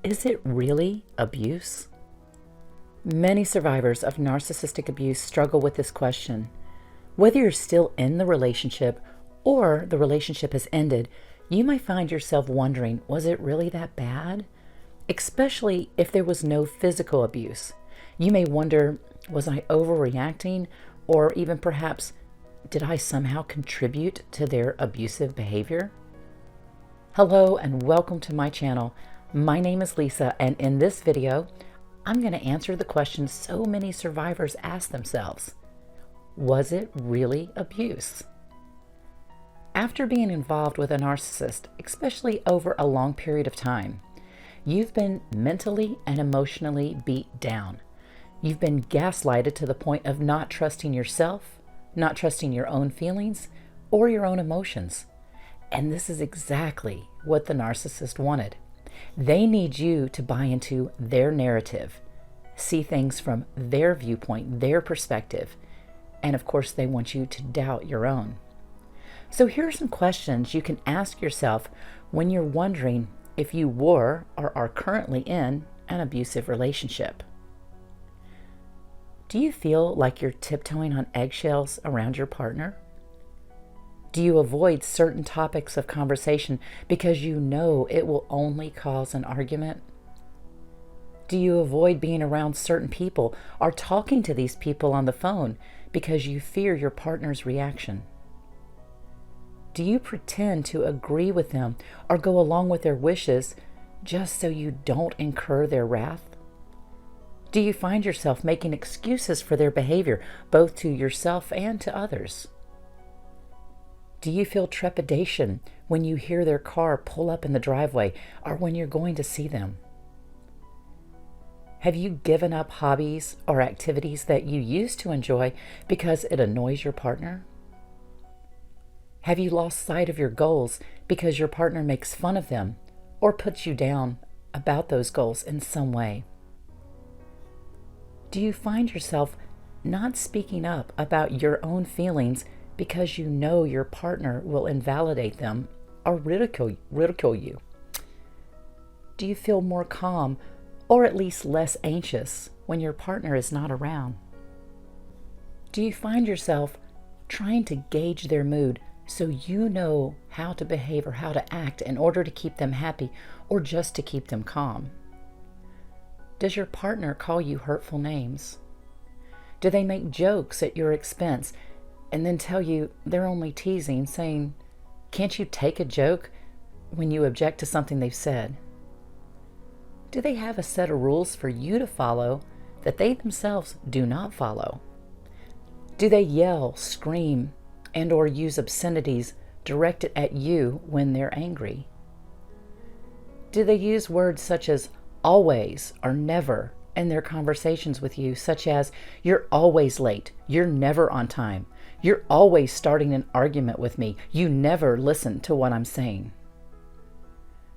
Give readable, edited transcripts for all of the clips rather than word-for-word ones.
Is it really abuse? Many survivors of narcissistic abuse struggle with this question. Whether you're still in the relationship or the relationship has ended, you might find yourself wondering, was it really that bad? Especially if there was no physical abuse. You may wonder, was I overreacting? Or even perhaps, did I somehow contribute to their abusive behavior? Hello and welcome to my channel. My name is Lisa, and in this video, I'm going to answer the question so many survivors ask themselves. Was it really abuse? After being involved with a narcissist, especially over a long period of time, you've been mentally and emotionally beat down. You've been gaslighted to the point of not trusting yourself, not trusting your own feelings or your own emotions. And this is exactly what the narcissist wanted. They need you to buy into their narrative, see things from their viewpoint, their perspective, and of course they want you to doubt your own. So here are some questions you can ask yourself when you're wondering if you were or are currently in an abusive relationship. Do you feel like you're tiptoeing on eggshells around your partner? Do you avoid certain topics of conversation because you know it will only cause an argument? Do you avoid being around certain people or talking to these people on the phone because you fear your partner's reaction? Do you pretend to agree with them or go along with their wishes just so you don't incur their wrath? Do you find yourself making excuses for their behavior, both to yourself and to others? Do you feel trepidation when you hear their car pull up in the driveway or when you're going to see them? Have you given up hobbies or activities that you used to enjoy because it annoys your partner? Have you lost sight of your goals because your partner makes fun of them or puts you down about those goals in some way? Do you find yourself not speaking up about your own feelings because you know your partner will invalidate them or ridicule you? Do you feel more calm or at least less anxious when your partner is not around? Do you find yourself trying to gauge their mood so you know how to behave or how to act in order to keep them happy or just to keep them calm? Does your partner call you hurtful names? Do they make jokes at your expense and then tell you they're only teasing, saying, "Can't you take a joke?" when you object to something they've said? Do they have a set of rules for you to follow that they themselves do not follow? Do they yell, scream, and or use obscenities directed at you when they're angry? Do they use words such as always or never in their conversations with you, such as, "You're always late, you're never on time, you're always starting an argument with me, you never listen to what I'm saying"?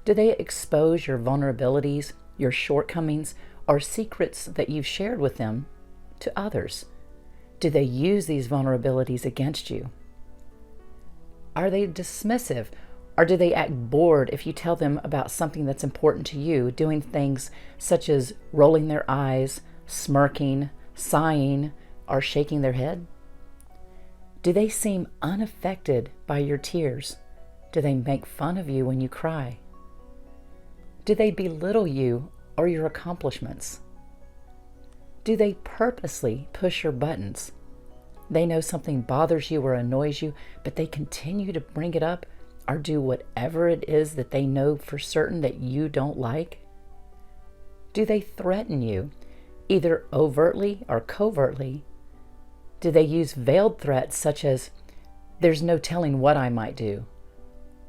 Do they expose your vulnerabilities, your shortcomings, or secrets that you've shared with them to others? Do they use these vulnerabilities against you? Are they dismissive, or do they act bored if you tell them about something that's important to you, doing things such as rolling their eyes, smirking, sighing, or shaking their head? Do they seem unaffected by your tears? Do they make fun of you when you cry? Do they belittle you or your accomplishments? Do they purposely push your buttons? They know something bothers you or annoys you, but they continue to bring it up or do whatever it is that they know for certain that you don't like? Do they threaten you, either overtly or covertly? Do they use veiled threats such as, "There's no telling what I might do,"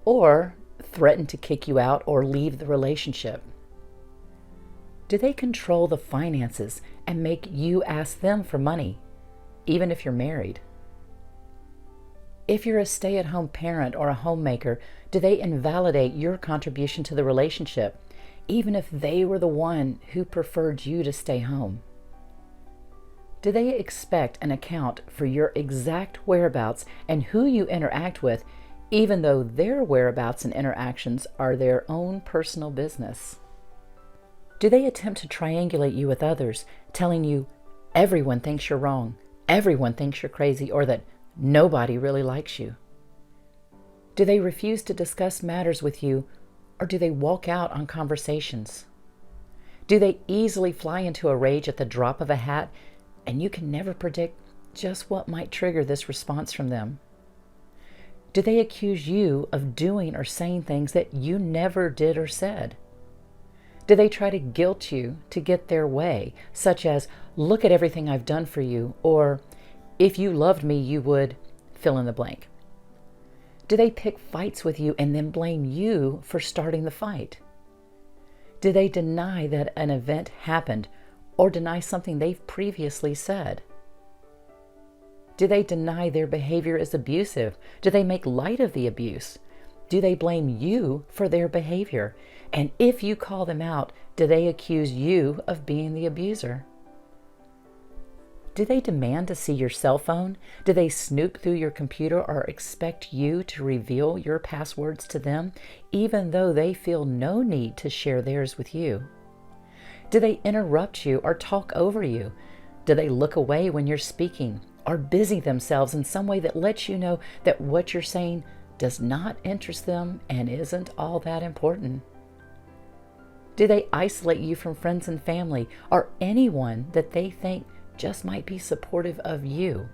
or threaten to kick you out or leave the relationship? Do they control the finances and make you ask them for money, even if you're married? If you're a stay-at-home parent or a homemaker, do they invalidate your contribution to the relationship, even if they were the one who preferred you to stay home? Do they expect an account for your exact whereabouts and who you interact with, even though their whereabouts and interactions are their own personal business? Do they attempt to triangulate you with others, telling you everyone thinks you're wrong, everyone thinks you're crazy, or that nobody really likes you? Do they refuse to discuss matters with you, or do they walk out on conversations? Do they easily fly into a rage at the drop of a hat, and you can never predict just what might trigger this response from them? Do they accuse you of doing or saying things that you never did or said? Do they try to guilt you to get their way, such as, look at everything I've done for you, or if you loved me, you would fill in the blank? Do they pick fights with you and then blame you for starting the fight? Do they deny that an event happened or deny something they've previously said? Do they deny their behavior is abusive? Do they make light of the abuse? Do they blame you for their behavior? And if you call them out, do they accuse you of being the abuser? Do they demand to see your cell phone? Do they snoop through your computer or expect you to reveal your passwords to them, even though they feel no need to share theirs with you? Do they interrupt you or talk over you? Do they look away when you're speaking or busy themselves in some way that lets you know that what you're saying does not interest them and isn't all that important? Do they isolate you from friends and family or anyone that they think just might be supportive of you?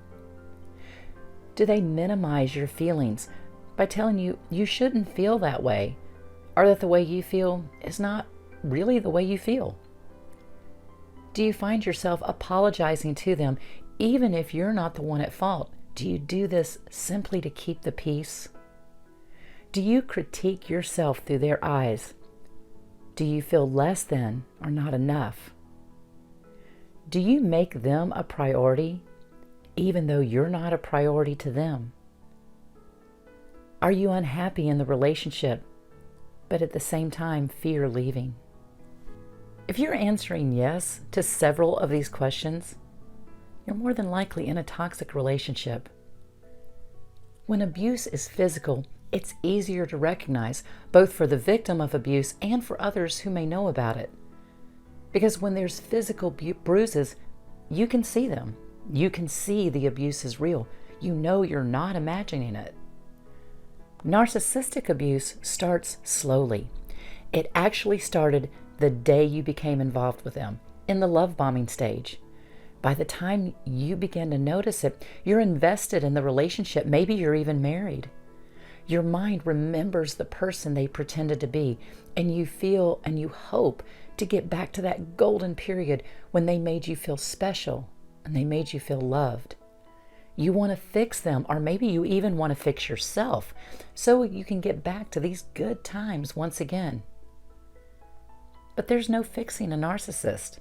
Do they minimize your feelings by telling you you shouldn't feel that way, or that the way you feel is not really the way you feel? Do you find yourself apologizing to them even if you're not the one at fault? Do you do this simply to keep the peace? Do you critique yourself through their eyes? Do you feel less than or not enough? Do you make them a priority even though you're not a priority to them? Are you unhappy in the relationship, but at the same time fear leaving? If you're answering yes to several of these questions, you're more than likely in a toxic relationship. When abuse is physical, it's easier to recognize, both for the victim of abuse and for others who may know about it. Because when there's physical bruises, you can see them. You can see the abuse is real. You know you're not imagining it. Narcissistic abuse starts slowly. It actually started the day you became involved with them, in the love bombing stage. By the time you begin to notice it, you're invested in the relationship. Maybe you're even married. Your mind remembers the person they pretended to be, and you feel and you hope to get back to that golden period when they made you feel special and they made you feel loved. You want to fix them, or maybe you even want to fix yourself so you can get back to these good times once again. But there's no fixing a narcissist.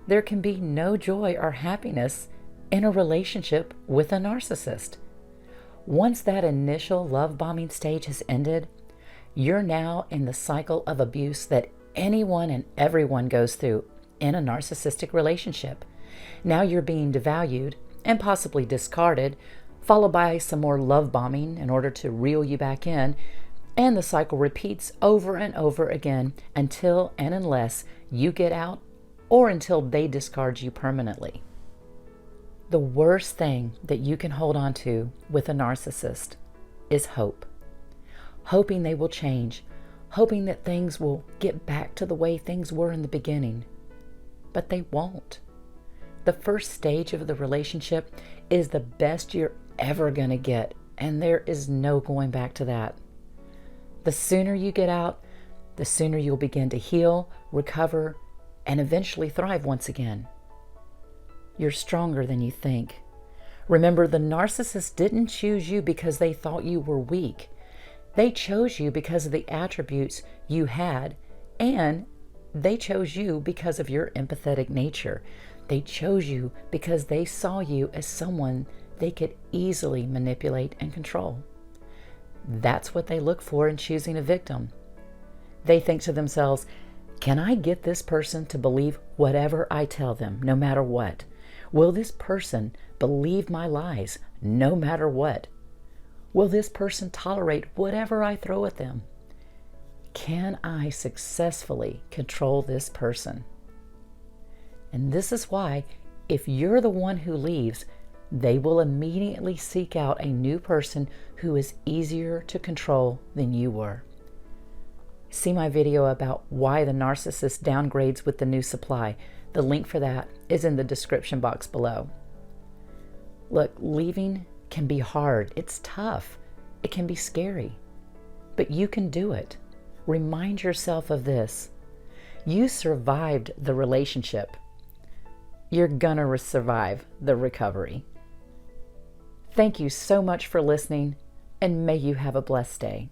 There can be no joy or happiness in a relationship with a narcissist. Once that initial love bombing stage has ended, you're now in the cycle of abuse that anyone and everyone goes through in a narcissistic relationship. Now you're being devalued and possibly discarded, followed by some more love bombing in order to reel you back in, and the cycle repeats over and over again until and unless you get out or until they discard you permanently. The worst thing that you can hold on to with a narcissist is hope. Hoping they will change, hoping that things will get back to the way things were in the beginning. But they won't. The first stage of the relationship is the best you're ever going to get, and there is no going back to that. The sooner you get out, the sooner you'll begin to heal, recover, and eventually thrive once again. You're stronger than you think. Remember, the narcissist didn't choose you because they thought you were weak. They chose you because of the attributes you had, and they chose you because of your empathetic nature. They chose you because they saw you as someone they could easily manipulate and control. That's what they look for in choosing a victim. They think to themselves, can I get this person to believe whatever I tell them, no matter what? Will this person believe my lies, no matter what? Will this person tolerate whatever I throw at them? Can I successfully control this person? And this is why, if you're the one who leaves, they will immediately seek out a new person who is easier to control than you were. See my video about why the narcissist downgrades with the new supply. The link for that is in the description box below. Look, leaving can be hard. It's tough. It can be scary. But you can do it. Remind yourself of this. You survived the relationship. You're gonna survive the recovery. Thank you so much for listening, and may you have a blessed day.